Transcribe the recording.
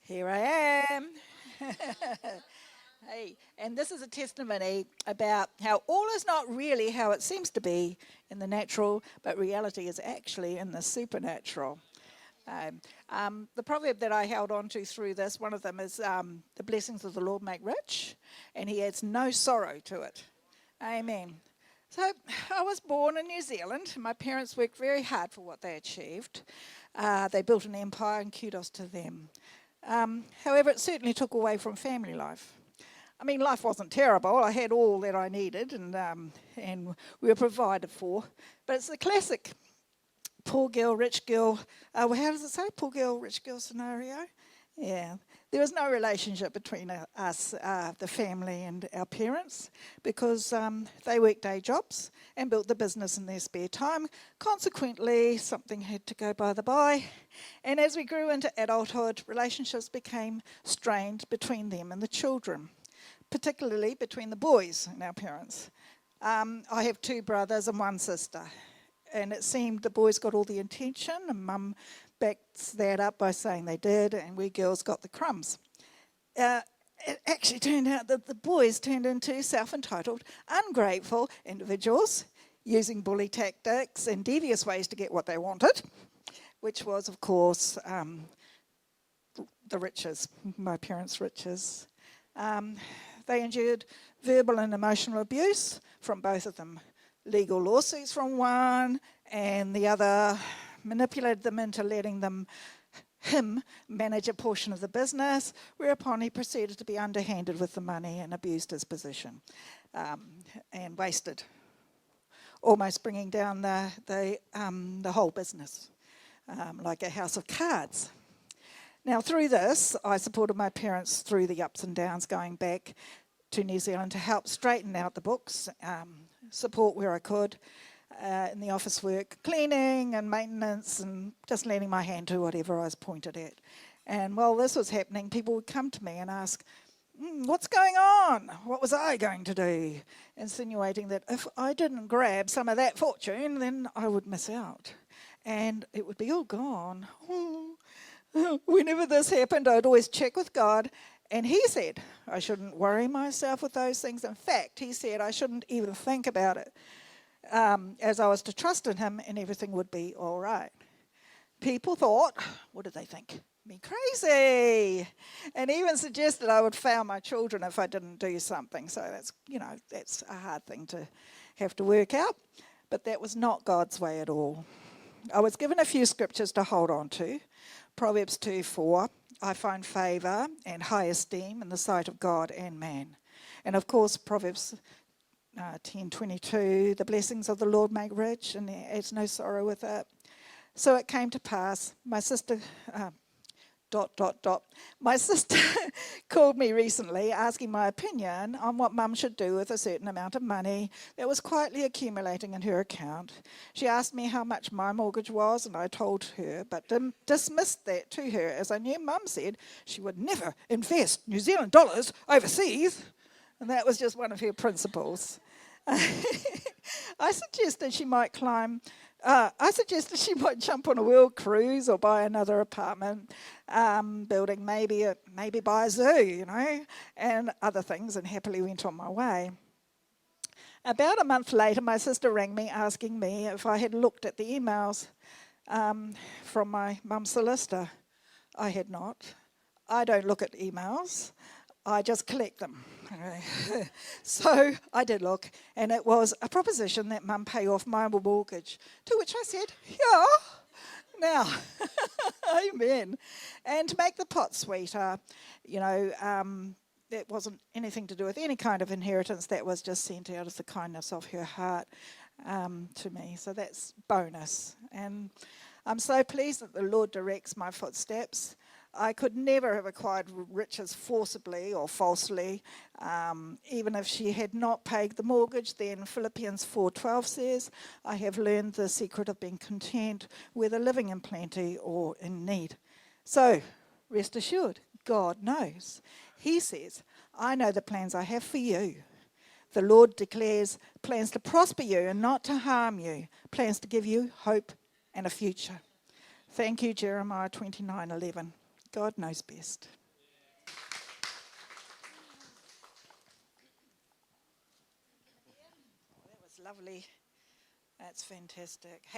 Here I am. Hey, and this is a testimony about how all is not really how it seems to be in the natural, but reality is actually in the supernatural. Um, the proverb that I held on to through this, one of them is the blessings of the Lord make rich, and he adds no sorrow to it. Amen. So I was born in New Zealand. My parents worked very hard for what they achieved. They built an empire, and kudos to them. However, it certainly took away from family life. I mean, life wasn't terrible. I had all that I needed, and we were provided for. But it's the classic poor girl, rich girl. How does it say? Poor girl, rich girl scenario. Yeah, there was no relationship between us, the family, and our parents because they worked day jobs and built the business in their spare time. Consequently, something had to go by the by. And as we grew into adulthood, relationships became strained between them and the children, particularly between the boys and our parents. I have two brothers and one sister. And it seemed the boys got all the attention, and Mum backs that up by saying they did, and we girls got the crumbs. Uh, it actually turned out that the boys turned into self-entitled, ungrateful individuals using bully tactics and devious ways to get what they wanted, which was, of course, the riches, my parents' riches. They endured verbal and emotional abuse from both of them. Legal lawsuits from one, and the other manipulated them into letting him manage a portion of the business, whereupon he proceeded to be underhanded with the money and abused his position and wasted, almost bringing down the whole business like a house of cards. Now, through this, I supported my parents through the ups and downs, going back to New Zealand to help straighten out the books, support where I could in the office work, cleaning and maintenance, and just lending my hand to whatever I was pointed at. And while this was happening, people would come to me and ask, what's going on? What was I going to do? Insinuating that if I didn't grab some of that fortune, then I would miss out. And it would be all gone. Whenever this happened, I'd always check with God. And he said I shouldn't worry myself with those things. In fact, he said I shouldn't even think about it, as I was to trust in him and everything would be all right. People thought, what did they think? Me crazy. And even suggested I would fail my children if I didn't do something. So that's a hard thing to have to work out. But that was not God's way at all. I was given a few scriptures to hold on to. Proverbs 2:4. I find favour and high esteem in the sight of God and man. And of course, Proverbs 10:22, the blessings of the Lord make rich, and there adds no sorrow with it. So it came to pass, my sister, my sister called me recently asking my opinion on what Mum should do with a certain amount of money that was quietly accumulating in her account. She asked me how much my mortgage was, and I told her, but dismissed that to her, as I knew Mum said she would never invest New Zealand dollars overseas, and that was just one of her principles. I suggested she might jump on a world cruise or buy another apartment building, maybe buy a zoo, and other things, and happily went on my way. About a month later, my sister rang me asking me if I had looked at the emails from my mum's solicitor. I had not. I don't look at emails. I just collect them. So I did look, and it was a proposition that Mum pay off my mortgage, to which I said, yeah, now, amen. And to make the pot sweeter, that wasn't anything to do with any kind of inheritance. That was just sent out of the kindness of her heart to me. So that's bonus. And I'm so pleased that the Lord directs my footsteps. I could never have acquired riches forcibly or falsely. Even if she had not paid the mortgage, then Philippians 4:12 says, I have learned the secret of being content, whether living in plenty or in need. So, rest assured, God knows. He says, I know the plans I have for you. The Lord declares plans to prosper you and not to harm you, plans to give you hope and a future. Thank you, Jeremiah 29:11. God knows best. That's lovely. That's fantastic. Hey,